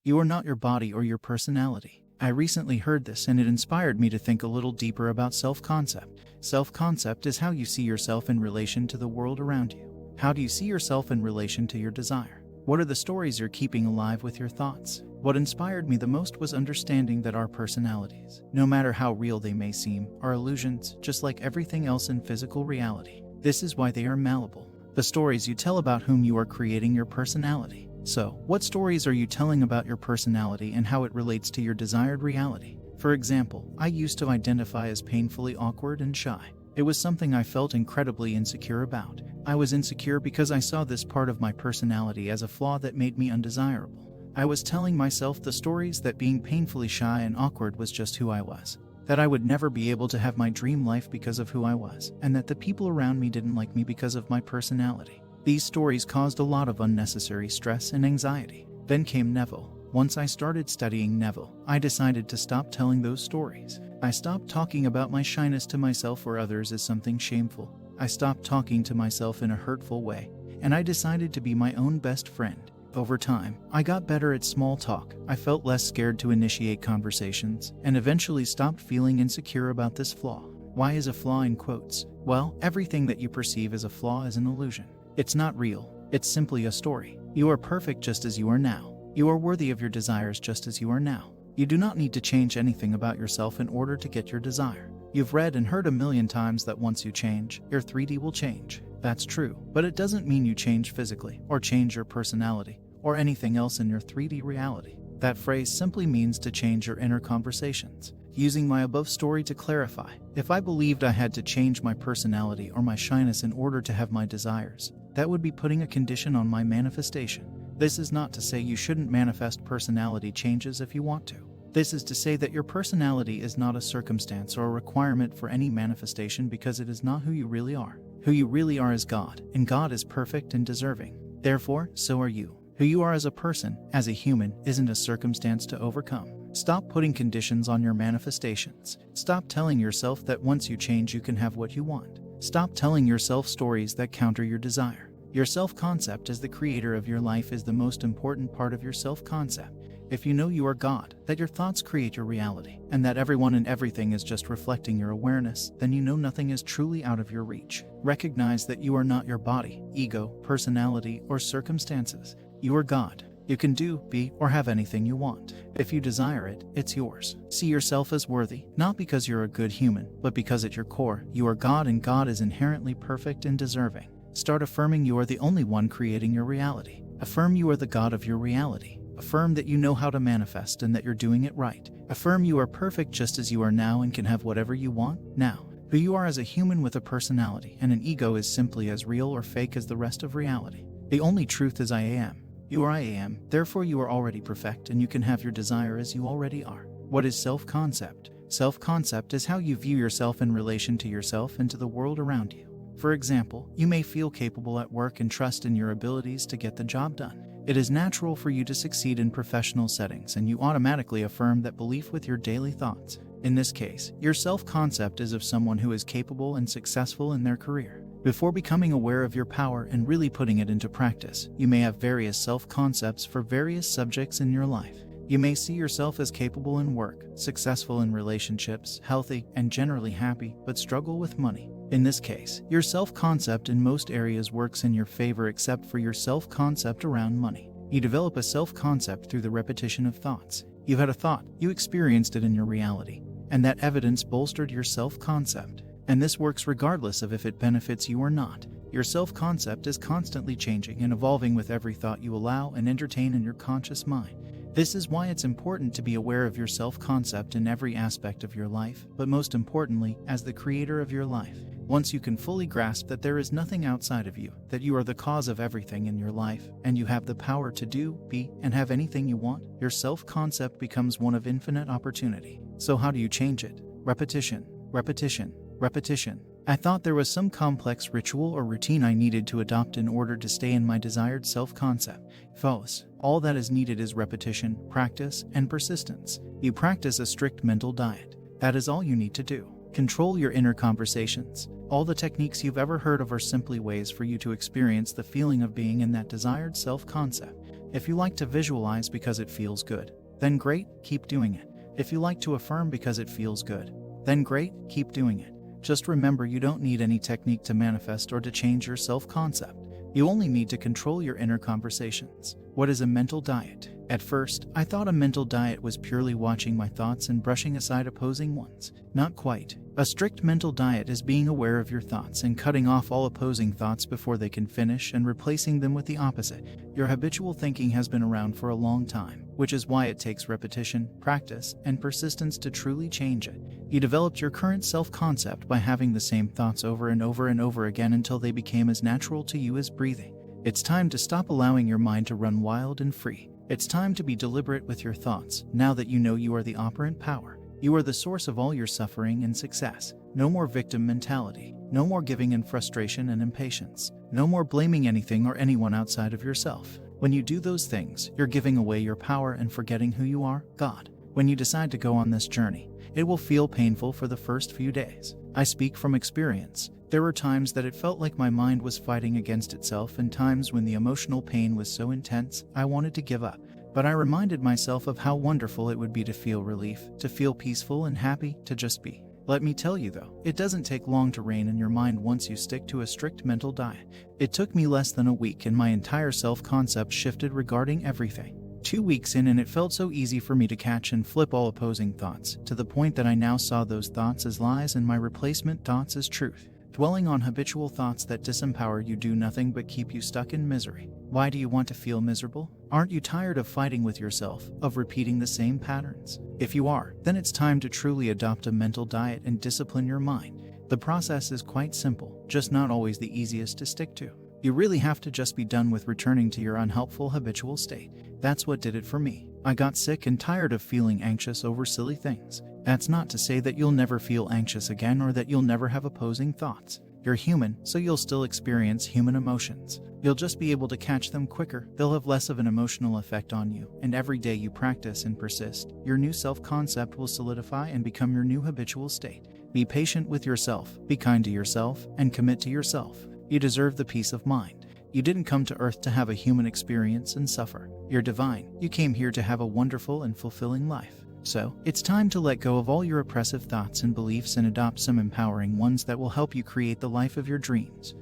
You are not your body or your personality. I recently heard this and it inspired me to think a little deeper about self-concept. Self-concept is how you see yourself in relation to the world around you. How do you see yourself in relation to your desire? What are the stories you're keeping alive with your thoughts? What inspired me the most was understanding that our personalities, no matter how real they may seem, are illusions, just like everything else in physical reality. This is why they are malleable. The stories you tell about whom you are creating your personality. So, what stories are you telling about your personality and how it relates to your desired reality? For example, I used to identify as painfully awkward and shy. It was something I felt incredibly insecure about. I was insecure because I saw this part of my personality as a flaw that made me undesirable. I was telling myself the stories that being painfully shy and awkward was just who I was, that I would never be able to have my dream life because of who I was, and that the people around me didn't like me because of my personality. These stories caused a lot of unnecessary stress and anxiety. Then came Neville. Once I started studying Neville, I decided to stop telling those stories. I stopped talking about my shyness to myself or others as something shameful. I stopped talking to myself in a hurtful way, and I decided to be my own best friend. Over time, I got better at small talk. I felt less scared to initiate conversations, and eventually stopped feeling insecure about this flaw. Why is a flaw in quotes? Well, everything that you perceive as a flaw is an illusion. It's not real. It's simply a story. You are perfect just as you are now. You are worthy of your desires just as you are now. You do not need to change anything about yourself in order to get your desire. You've read and heard a million times that once you change, your 3D will change. That's true, but it doesn't mean you change physically, or change your personality, or anything else in your 3D reality. That phrase simply means to change your inner conversations. Using my above story to clarify, if I believed I had to change my personality or my shyness in order to have my desires, that would be putting a condition on my manifestation. This is not to say you shouldn't manifest personality changes if you want to. This is to say that your personality is not a circumstance or a requirement for any manifestation because it is not who you really are. Who you really are is God, and God is perfect and deserving. Therefore, so are you. Who you are as a person, as a human, isn't a circumstance to overcome. Stop putting conditions on your manifestations. Stop telling yourself that once you change you can have what you want. Stop telling yourself stories that counter your desire. Your self-concept as the creator of your life is the most important part of your self-concept. If you know you are God, that your thoughts create your reality, and that everyone and everything is just reflecting your awareness, then you know nothing is truly out of your reach. Recognize that you are not your body, ego, personality, or circumstances. You are God. You can do, be, or have anything you want. If you desire it, it's yours. See yourself as worthy, not because you're a good human, but because at your core, you are God and God is inherently perfect and deserving. Start affirming you are the only one creating your reality. Affirm you are the God of your reality. Affirm that you know how to manifest and that you're doing it right. Affirm you are perfect just as you are now and can have whatever you want now. Who you are as a human with a personality and an ego is simply as real or fake as the rest of reality. The only truth is I am. You are I am, therefore you are already perfect and you can have your desire as you already are. What is self-concept? Self-concept is how you view yourself in relation to yourself and to the world around you. For example, you may feel capable at work and trust in your abilities to get the job done. It is natural for you to succeed in professional settings and you automatically affirm that belief with your daily thoughts. In this case, your self-concept is of someone who is capable and successful in their career. Before becoming aware of your power and really putting it into practice, you may have various self-concepts for various subjects in your life. You may see yourself as capable in work, successful in relationships, healthy, and generally happy, but struggle with money. In this case, your self-concept in most areas works in your favor except for your self-concept around money. You develop a self-concept through the repetition of thoughts. You had a thought, you experienced it in your reality, and that evidence bolstered your self-concept. And this works regardless of if it benefits you or not. Your self-concept is constantly changing and evolving with every thought you allow and entertain in your conscious mind. This is why it's important to be aware of your self-concept in every aspect of your life, but most importantly, as the creator of your life. Once you can fully grasp that there is nothing outside of you, that you are the cause of everything in your life, and you have the power to do, be, and have anything you want, your self-concept becomes one of infinite opportunity. So how do you change it? Repetition, repetition, repetition. I thought there was some complex ritual or routine I needed to adopt in order to stay in my desired self-concept. False. All that is needed is repetition, practice, and persistence. You practice a strict mental diet. That is all you need to do. Control your inner conversations. All the techniques you've ever heard of are simply ways for you to experience the feeling of being in that desired self-concept. If you like to visualize because it feels good, then great, keep doing it. If you like to affirm because it feels good, then great, keep doing it. Just remember, you don't need any technique to manifest or to change your self-concept. You only need to control your inner conversations. What is a mental diet? At first, I thought a mental diet was purely watching my thoughts and brushing aside opposing ones. Not quite. A strict mental diet is being aware of your thoughts and cutting off all opposing thoughts before they can finish and replacing them with the opposite. Your habitual thinking has been around for a long time, which is why it takes repetition, practice, and persistence to truly change it. You developed your current self-concept by having the same thoughts over and over and over again until they became as natural to you as breathing. It's time to stop allowing your mind to run wild and free. It's time to be deliberate with your thoughts, now that you know you are the operant power. You are the source of all your suffering and success. No more victim mentality. No more giving in frustration and impatience. No more blaming anything or anyone outside of yourself. When you do those things, you're giving away your power and forgetting who you are, God. When you decide to go on this journey, it will feel painful for the first few days. I speak from experience. There were times that it felt like my mind was fighting against itself, and times when the emotional pain was so intense, I wanted to give up. But I reminded myself of how wonderful it would be to feel relief, to feel peaceful and happy, to just be. Let me tell you though, it doesn't take long to rein in your mind once you stick to a strict mental diet. It took me less than a week and my entire self-concept shifted regarding everything. 2 weeks in and it felt so easy for me to catch and flip all opposing thoughts, to the point that I now saw those thoughts as lies and my replacement thoughts as truth. Dwelling on habitual thoughts that disempower you do nothing but keep you stuck in misery. Why do you want to feel miserable? Aren't you tired of fighting with yourself, of repeating the same patterns? If you are, then it's time to truly adopt a mental diet and discipline your mind. The process is quite simple, just not always the easiest to stick to. You really have to just be done with returning to your unhelpful habitual state. That's what did it for me. I got sick and tired of feeling anxious over silly things. That's not to say that you'll never feel anxious again or that you'll never have opposing thoughts. You're human, so you'll still experience human emotions. You'll just be able to catch them quicker. They'll have less of an emotional effect on you, and every day you practice and persist, your new self-concept will solidify and become your new habitual state. Be patient with yourself, be kind to yourself, and commit to yourself. You deserve the peace of mind. You didn't come to Earth to have a human experience and suffer. You're divine. You came here to have a wonderful and fulfilling life. So, it's time to let go of all your oppressive thoughts and beliefs and adopt some empowering ones that will help you create the life of your dreams.